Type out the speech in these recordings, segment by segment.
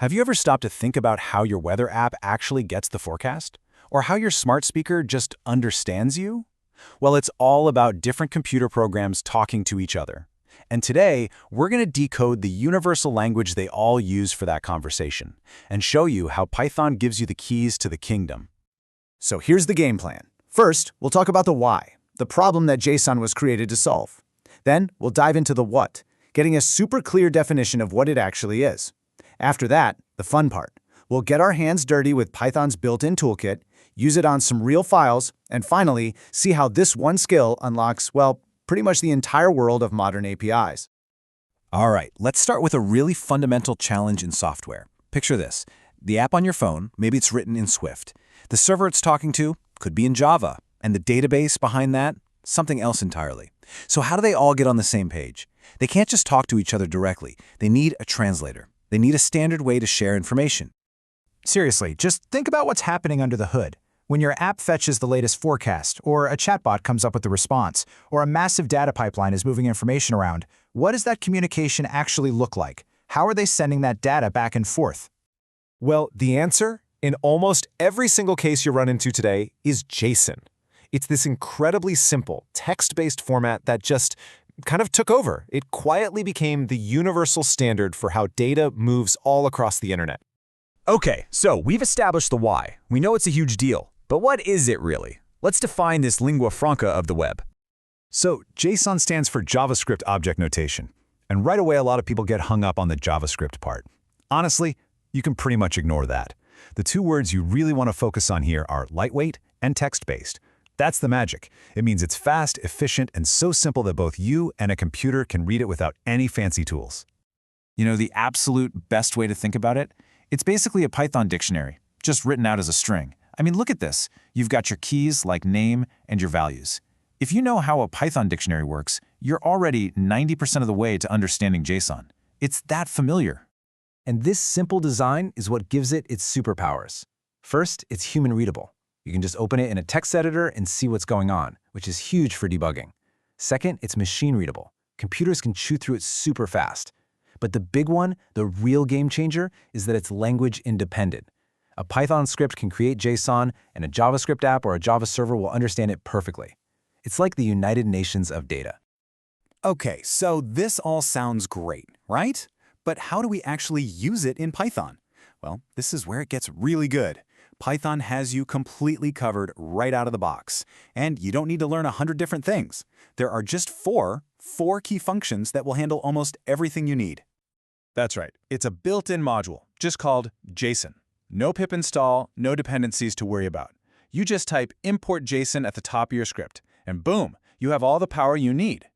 Have you ever stopped to think about how your weather app actually gets the forecast? Or how your smart speaker just understands you? Well, it's all about different computer programs talking to each other. And today, we're going to decode the universal language they all use for that conversation, and show you how Python gives you the keys to the kingdom. So here's the game plan. First, we'll talk about the why, the problem that JSON was created to solve. Then, we'll dive into the what, getting a super clear definition of what it actually is. After that, the fun part. We'll get our hands dirty with Python's built-in toolkit, use it on some real files, and finally, see how this one skill unlocks, well, pretty much the entire world of modern APIs. All right, let's start with a really fundamental challenge in software. Picture this. The app on your phone, maybe it's written in Swift. The server it's talking to could be in Java, and the database behind that, something else entirely. So how do they all get on the same page? They can't just talk to each other directly. They need a translator. They need a standard way to share information. Seriously, just think about what's happening under the hood. When your app fetches the latest forecast, or a chatbot comes up with the response, or a massive data pipeline is moving information around, what does that communication actually look like? How are they sending that data back and forth? Well, the answer, in almost every single case you run into today, is JSON. It's this incredibly simple, text-based format that just kind of took over. It quietly became the universal standard for how data moves all across the internet. Okay, so we've established the why. We know it's a huge deal. But what is it really? Let's define this lingua franca of the web. So JSON stands for JavaScript Object Notation. And right away, a lot of people get hung up on the JavaScript part. Honestly, you can pretty much ignore that. The two words you really want to focus on here are lightweight and text-based. That's the magic. It means it's fast, efficient, and so simple that both you and a computer can read it without any fancy tools. You know, the absolute best way to think about it? It's basically a Python dictionary, just written out as a string. I mean, look at this. You've got your keys like name and your values. If you know how a Python dictionary works, you're already 90% of the way to understanding JSON. It's that familiar. And this simple design is what gives it its superpowers. First, it's human readable. You can just open it in a text editor and see what's going on, which is huge for debugging. Second, it's machine readable. Computers can chew through it super fast. But the big one, the real game changer, is that it's language independent. A Python script can create JSON, and a JavaScript app or a Java server will understand it perfectly. It's like the United Nations of data. Okay, so this all sounds great, right? But how do we actually use it in Python? Well, this is where it gets really good. Python has you completely covered right out of the box. And you don't need to learn 100 different things. There are just four key functions that will handle almost everything you need. That's right. It's a built-in module, just called JSON. No pip install, no dependencies to worry about. You just type import JSON at the top of your script, and boom, you have all the power you need.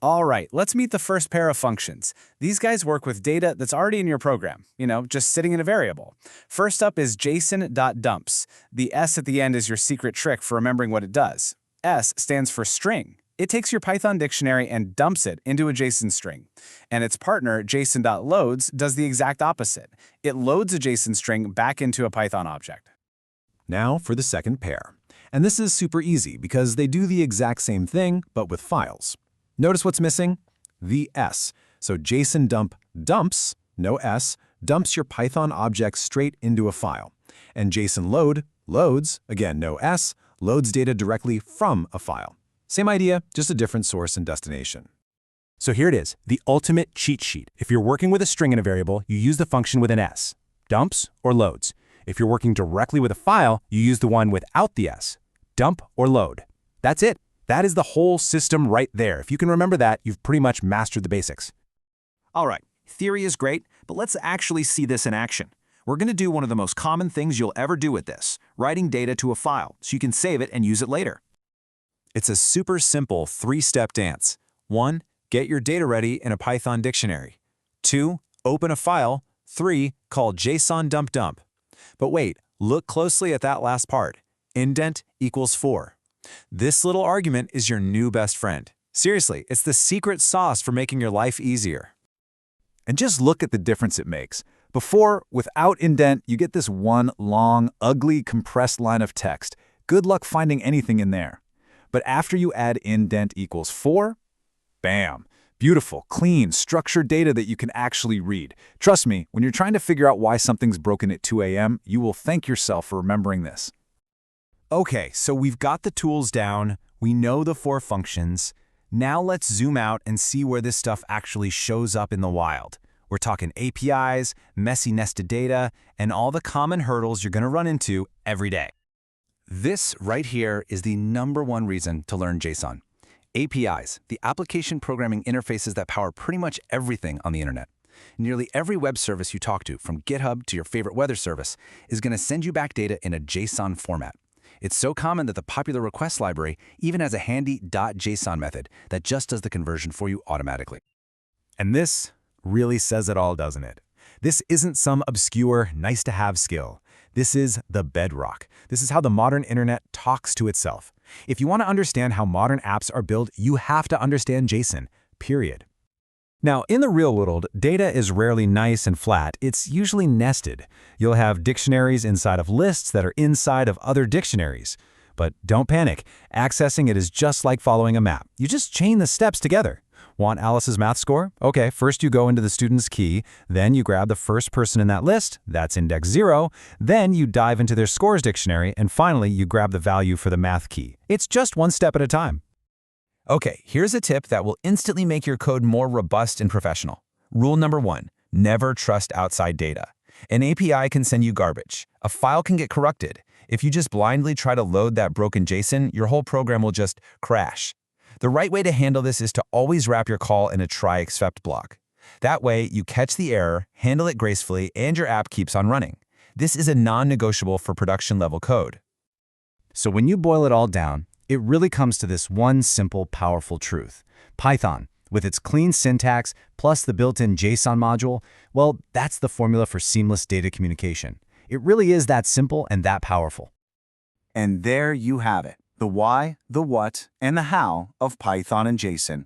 All right, let's meet the first pair of functions. These guys work with data that's already in your program, just sitting in a variable. First up is json.dumps. The S at the end is your secret trick for remembering what it does. S stands for string. It takes your Python dictionary and dumps it into a JSON string. And its partner, json.loads, does the exact opposite. It loads a JSON string back into a Python object. Now for the second pair. And this is super easy because they do the exact same thing, but with files. Notice what's missing? The S. So json.dumps, no S, dumps your Python object straight into a file. And json.load, loads, again no S, loads data directly from a file. Same idea, just a different source and destination. So here it is, the ultimate cheat sheet. If you're working with a string in a variable, you use the function with an S, dumps or loads. If you're working directly with a file, you use the one without the S, dump or load. That's it. That is the whole system right there. If you can remember that, you've pretty much mastered the basics. All right, theory is great, but let's actually see this in action. We're going to do one of the most common things you'll ever do with this, writing data to a file so you can save it and use it later. It's a super simple three-step dance. 1. Get your data ready in a Python dictionary. 2. Open a file. 3. Call json.dump. But wait, look closely at that last part. Indent equals 4. This little argument is your new best friend. Seriously, it's the secret sauce for making your life easier. And just look at the difference it makes. Before, without indent, you get this one long, ugly, compressed line of text. Good luck finding anything in there. But after you add indent equals 4, bam, Beautiful, clean, structured data that you can actually read. Trust me, when you're trying to figure out why something's broken at 2 a.m., you will thank yourself for remembering this. Okay, so we've got the tools down, we know the 4 functions. Now let's zoom out and see where this stuff actually shows up in the wild. We're talking APIs, messy nested data, and all the common hurdles you're going to run into every day. This right here is the #1 reason to learn JSON. APIs, the application programming interfaces that power pretty much everything on the internet. Nearly every web service you talk to, from GitHub to your favorite weather service, is going to send you back data in a JSON format. It's so common that the popular request library even has a handy .json method that just does the conversion for you automatically. And this really says it all, doesn't it? This isn't some obscure, nice-to-have skill. This is the bedrock. This is how the modern internet talks to itself. If you want to understand how modern apps are built, you have to understand JSON, period. Now, in the real world, data is rarely nice and flat. It's usually nested. You'll have dictionaries inside of lists that are inside of other dictionaries. But don't panic. Accessing it is just like following a map. You just chain the steps together. Want Alice's math score? Okay, first you go into the student's key, then you grab the first person in that list, that's index 0, then you dive into their scores dictionary, and finally you grab the value for the math key. It's just one step at a time. Okay, here's a tip that will instantly make your code more robust and professional. Rule number 1, never trust outside data. An API can send you garbage. A file can get corrupted. If you just blindly try to load that broken JSON, your whole program will just crash. The right way to handle this is to always wrap your call in a try except block. That way, you catch the error, handle it gracefully, and your app keeps on running. This is a non-negotiable for production-level code. So when you boil it all down, it really comes to this one simple, powerful truth. Python, with its clean syntax plus the built-in JSON module, well, that's the formula for seamless data communication. It really is that simple and that powerful. And there you have it. The why, the what, and the how of Python and JSON.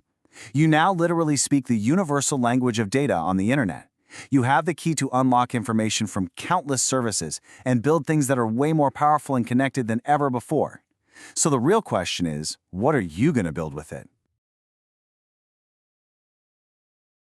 You now literally speak the universal language of data on the internet. You have the key to unlock information from countless services and build things that are way more powerful and connected than ever before. So the real question is, what are you going to build with it?